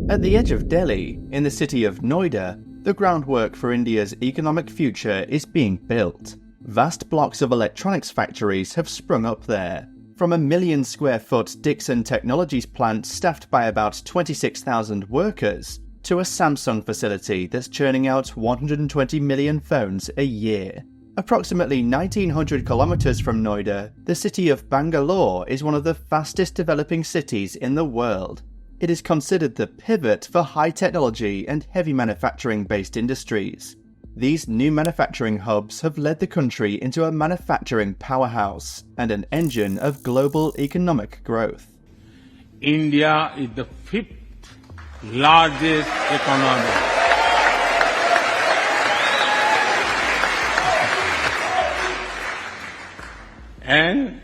At the edge of Delhi, in the city of Noida, the groundwork for India's economic future is being built. Vast blocks of electronics factories have sprung up there. From a 1 million square foot Dixon Technologies plant staffed by about 26,000 workers, to a Samsung facility that's churning out 120 million phones a year. Approximately 1,900 kilometers from Noida, the city of Bangalore is one of the fastest developing cities in the world. It is considered the pivot for high technology and heavy manufacturing-based industries. These new manufacturing hubs have led the country into a manufacturing powerhouse and an engine of global economic growth. India is the 5th largest economy. And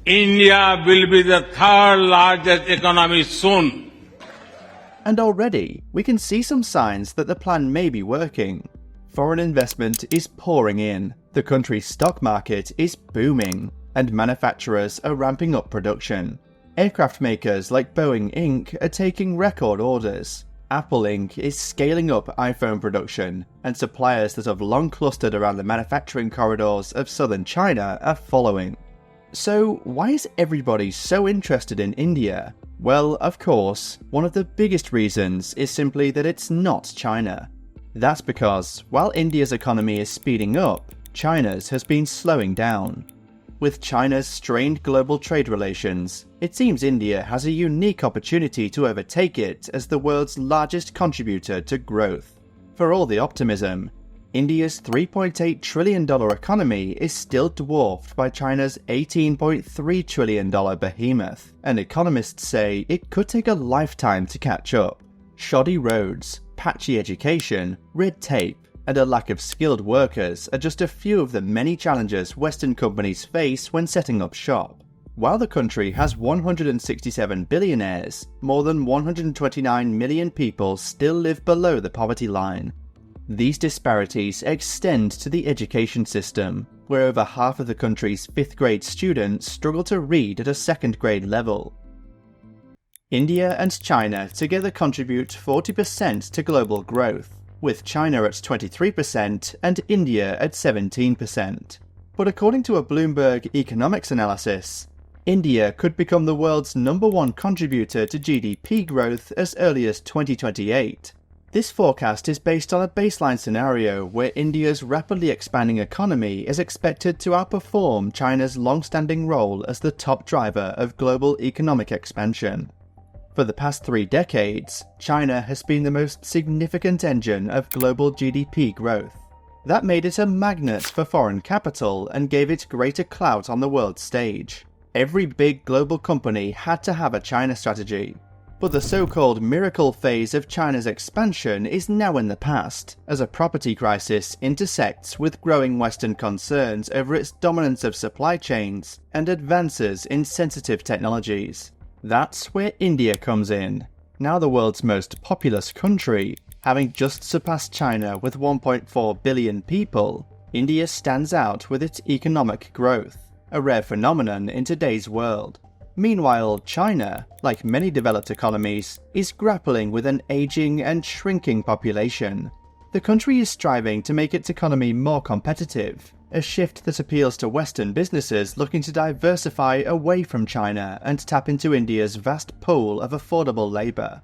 India will be the 3rd largest economy soon. And already, we can see some signs that the plan may be working. Foreign investment is pouring in, the country's stock market is booming, and manufacturers are ramping up production. Aircraft makers like Boeing Inc. are taking record orders. Apple Inc. is scaling up iPhone production, and suppliers that have long clustered around the manufacturing corridors of southern China are following. So why is everybody so interested in India? Well, of course, one of the biggest reasons is simply that it's not China. That's because, while India's economy is speeding up, China's has been slowing down. With China's strained global trade relations, it seems India has a unique opportunity to overtake it as the world's largest contributor to growth. For all the optimism, India's $3.8 trillion economy is still dwarfed by China's $18.3 trillion behemoth, and economists say it could take a lifetime to catch up. Shoddy roads, patchy education, red tape, and a lack of skilled workers are just a few of the many challenges Western companies face when setting up shop. While the country has 167 billionaires, more than 129 million people still live below the poverty line. These disparities extend to the education system, where over half of the country's 5th grade students struggle to read at a 2nd grade level. India and China together contribute 40% to global growth, with China at 23% and India at 17%. But according to a Bloomberg Economics analysis, India could become the world's #1 contributor to GDP growth as early as 2028. This forecast is based on a baseline scenario where India's rapidly expanding economy is expected to outperform China's long-standing role as the top driver of global economic expansion. For the past 3 decades, China has been the most significant engine of global GDP growth. That made it a magnet for foreign capital and gave it greater clout on the world stage. Every big global company had to have a China strategy. But the so-called miracle phase of China's expansion is now in the past, as a property crisis intersects with growing Western concerns over its dominance of supply chains and advances in sensitive technologies. That's where India comes in. Now the world's most populous country, having just surpassed China with 1.4 billion people, India stands out with its economic growth, a rare phenomenon in today's world. Meanwhile, China, like many developed economies, is grappling with an aging and shrinking population. The country is striving to make its economy more competitive, a shift that appeals to Western businesses looking to diversify away from China and tap into India's vast pool of affordable labour.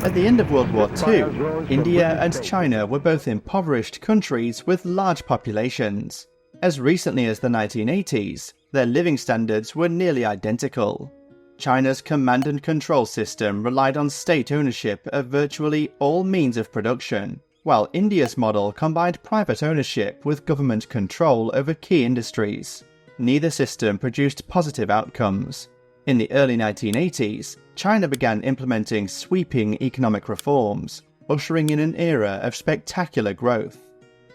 At the end of World War II, India and China were both impoverished countries with large populations. As recently as the 1980s, their living standards were nearly identical. China's command and control system relied on state ownership of virtually all means of production, while India's model combined private ownership with government control over key industries. Neither system produced positive outcomes. In the early 1980s, China began implementing sweeping economic reforms, ushering in an era of spectacular growth.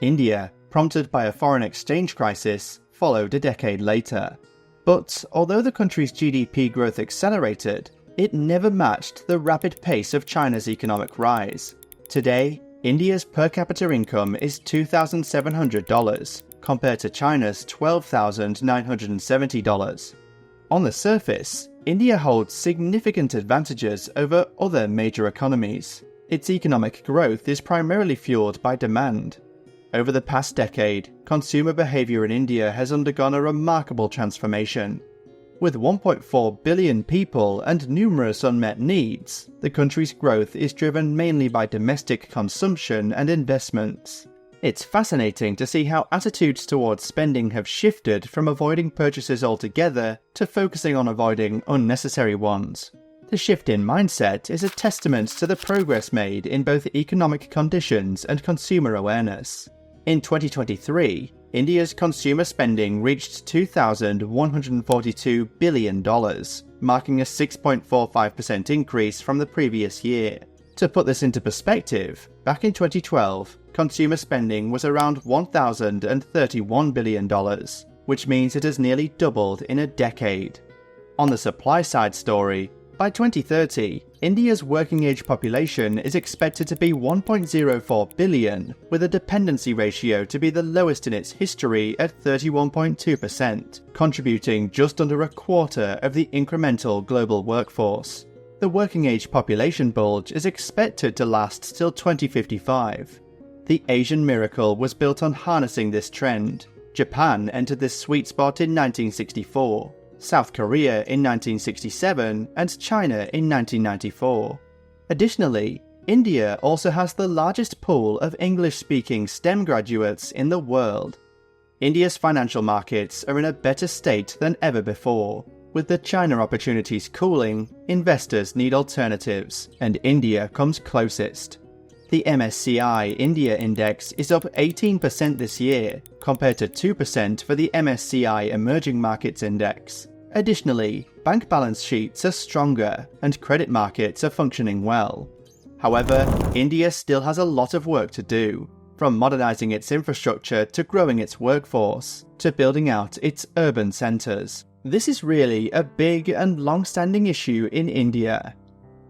India, prompted by a foreign exchange crisis, followed a decade later. But although the country's GDP growth accelerated, it never matched the rapid pace of China's economic rise. Today, India's per capita income is $2,700, compared to China's $12,970. On the surface, India holds significant advantages over other major economies. Its economic growth is primarily fueled by demand. Over the past decade, consumer behavior in India has undergone a remarkable transformation. With 1.4 billion people and numerous unmet needs, the country's growth is driven mainly by domestic consumption and investments. It's fascinating to see how attitudes towards spending have shifted from avoiding purchases altogether to focusing on avoiding unnecessary ones. The shift in mindset is a testament to the progress made in both economic conditions and consumer awareness. In 2023, India's consumer spending reached $2,142 billion, marking a 6.45% increase from the previous year. To put this into perspective, back in 2012, consumer spending was around $1,031 billion, which means it has nearly doubled in a decade. On the supply side story, by 2030, India's working-age population is expected to be 1.04 billion, with a dependency ratio to be the lowest in its history at 31.2%, contributing just under a quarter of the incremental global workforce. The working-age population bulge is expected to last till 2055. The Asian miracle was built on harnessing this trend. Japan entered this sweet spot in 1964. South Korea in 1967, and China in 1994. Additionally, India also has the largest pool of English-speaking STEM graduates in the world. India's financial markets are in a better state than ever before. With the China opportunities cooling, investors need alternatives, and India comes closest. The MSCI India Index is up 18% this year, compared to 2% for the MSCI Emerging Markets Index. Additionally, bank balance sheets are stronger, and credit markets are functioning well. However, India still has a lot of work to do, from modernizing its infrastructure to growing its workforce, to building out its urban centers. This is really a big and long-standing issue in India.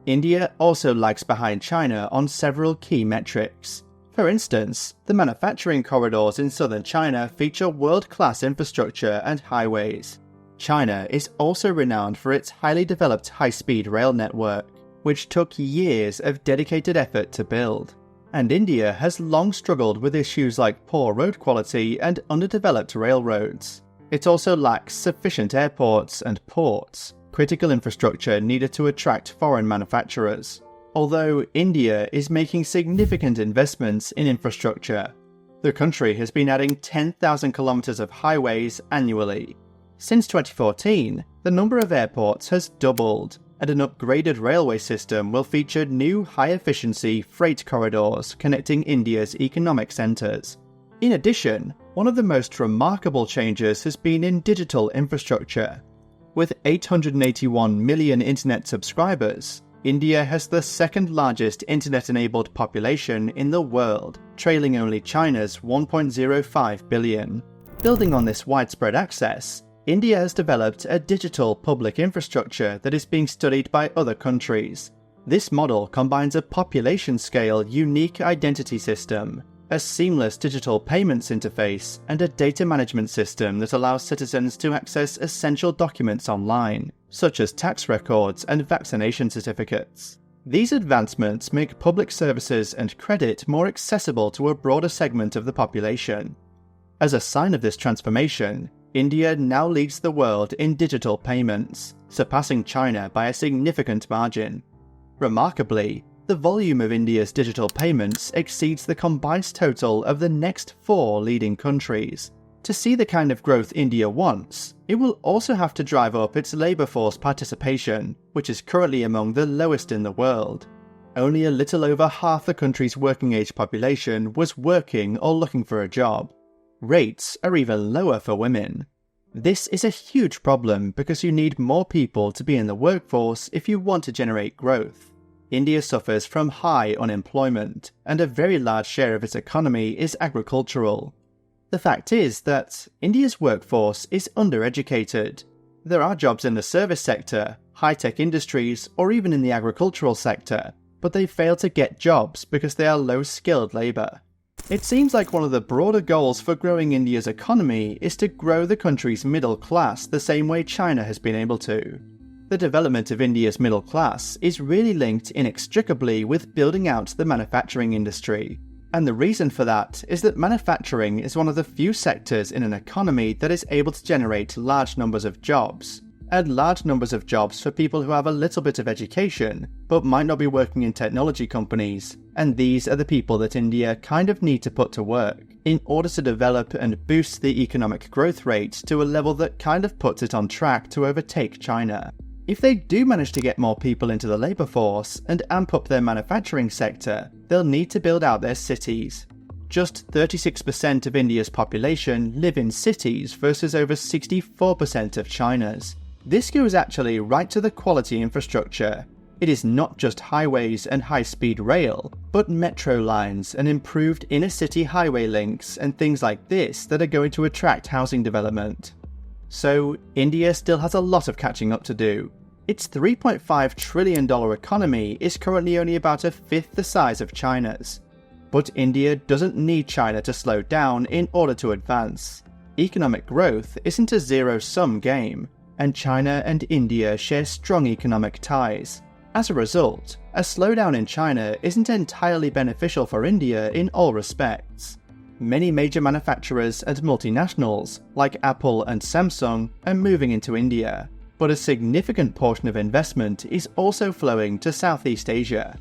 India also lags behind China on several key metrics. For instance, the manufacturing corridors in southern China feature world-class infrastructure and highways. China is also renowned for its highly developed high-speed rail network, which took years of dedicated effort to build. And India has long struggled with issues like poor road quality and underdeveloped railroads. It also lacks sufficient airports and ports, critical infrastructure needed to attract foreign manufacturers. Although India is making significant investments in infrastructure, the country has been adding 10,000 kilometers of highways annually. Since 2014, the number of airports has doubled, and an upgraded railway system will feature new high-efficiency freight corridors connecting India's economic centers. In addition, one of the most remarkable changes has been in digital infrastructure. With 881 million internet subscribers, India has the second largest internet-enabled population in the world, trailing only China's 1.05 billion. Building on this widespread access, India has developed a digital public infrastructure that is being studied by other countries. This model combines a population-scale unique identity system, a seamless digital payments interface, and a data management system that allows citizens to access essential documents online, such as tax records and vaccination certificates. These advancements make public services and credit more accessible to a broader segment of the population. As a sign of this transformation, India now leads the world in digital payments, surpassing China by a significant margin. Remarkably, the volume of India's digital payments exceeds the combined total of the next 4 leading countries. To see the kind of growth India wants, it will also have to drive up its labour force participation, which is currently among the lowest in the world. Only a little over half the country's working-age population was working or looking for a job. Rates are even lower for women. This is a huge problem because you need more people to be in the workforce if you want to generate growth. India suffers from high unemployment, and a very large share of its economy is agricultural. The fact is that India's workforce is undereducated. There are jobs in the service sector, high-tech industries, or even in the agricultural sector, but they fail to get jobs because they are low-skilled labour. It seems like one of the broader goals for growing India's economy is to grow the country's middle class the same way China has been able to. The development of India's middle class is really linked inextricably with building out the manufacturing industry. And the reason for that is that manufacturing is one of the few sectors in an economy that is able to generate large numbers of jobs. And large numbers of jobs for people who have a little bit of education, but might not be working in technology companies. And these are the people that India kind of need to put to work in order to develop and boost the economic growth rate to a level that kind of puts it on track to overtake China. If they do manage to get more people into the labour force and amp up their manufacturing sector, they'll need to build out their cities. Just 36% of India's population live in cities versus over 64% of China's. This goes actually right to the quality infrastructure. It is not just highways and high-speed rail, but metro lines and improved inner-city highway links and things like this that are going to attract housing development. So, India still has a lot of catching up to do. Its $3.5 trillion economy is currently only about a fifth the size of China's. But India doesn't need China to slow down in order to advance. Economic growth isn't a zero-sum game, and China and India share strong economic ties. As a result, a slowdown in China isn't entirely beneficial for India in all respects. Many major manufacturers and multinationals, like Apple and Samsung, are moving into India, but a significant portion of investment is also flowing to Southeast Asia.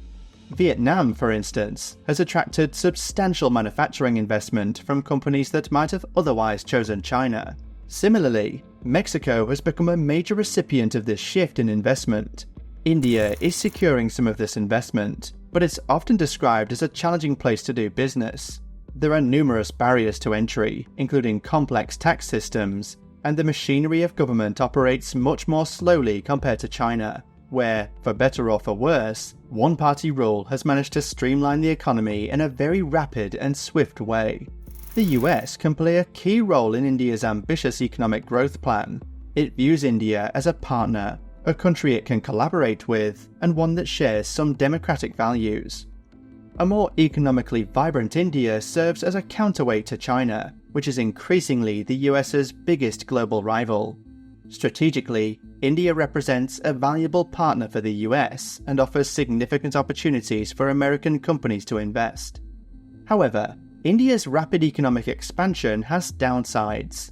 Vietnam, for instance, has attracted substantial manufacturing investment from companies that might have otherwise chosen China. Similarly, Mexico has become a major recipient of this shift in investment. India is securing some of this investment, but it's often described as a challenging place to do business. There are numerous barriers to entry, including complex tax systems, and the machinery of government operates much more slowly compared to China, where, for better or for worse, one-party rule has managed to streamline the economy in a very rapid and swift way. The US can play a key role in India's ambitious economic growth plan. It views India as a partner, a country it can collaborate with, and one that shares some democratic values. A more economically vibrant India serves as a counterweight to China, which is increasingly the US's biggest global rival. Strategically, India represents a valuable partner for the US and offers significant opportunities for American companies to invest. However, India's rapid economic expansion has downsides.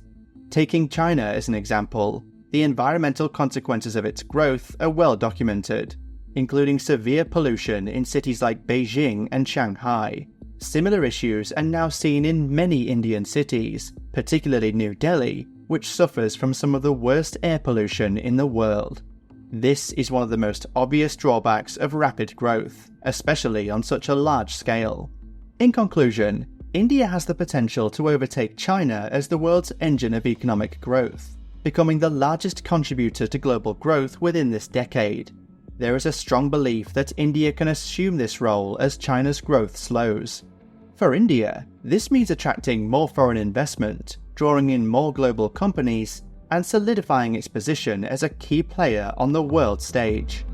Taking China as an example, the environmental consequences of its growth are well documented, including severe pollution in cities like Beijing and Shanghai. Similar issues are now seen in many Indian cities, particularly New Delhi, which suffers from some of the worst air pollution in the world. This is one of the most obvious drawbacks of rapid growth, especially on such a large scale. In conclusion, India has the potential to overtake China as the world's engine of economic growth, becoming the largest contributor to global growth within this decade. There is a strong belief that India can assume this role as China's growth slows. For India, this means attracting more foreign investment, drawing in more global companies, and solidifying its position as a key player on the world stage.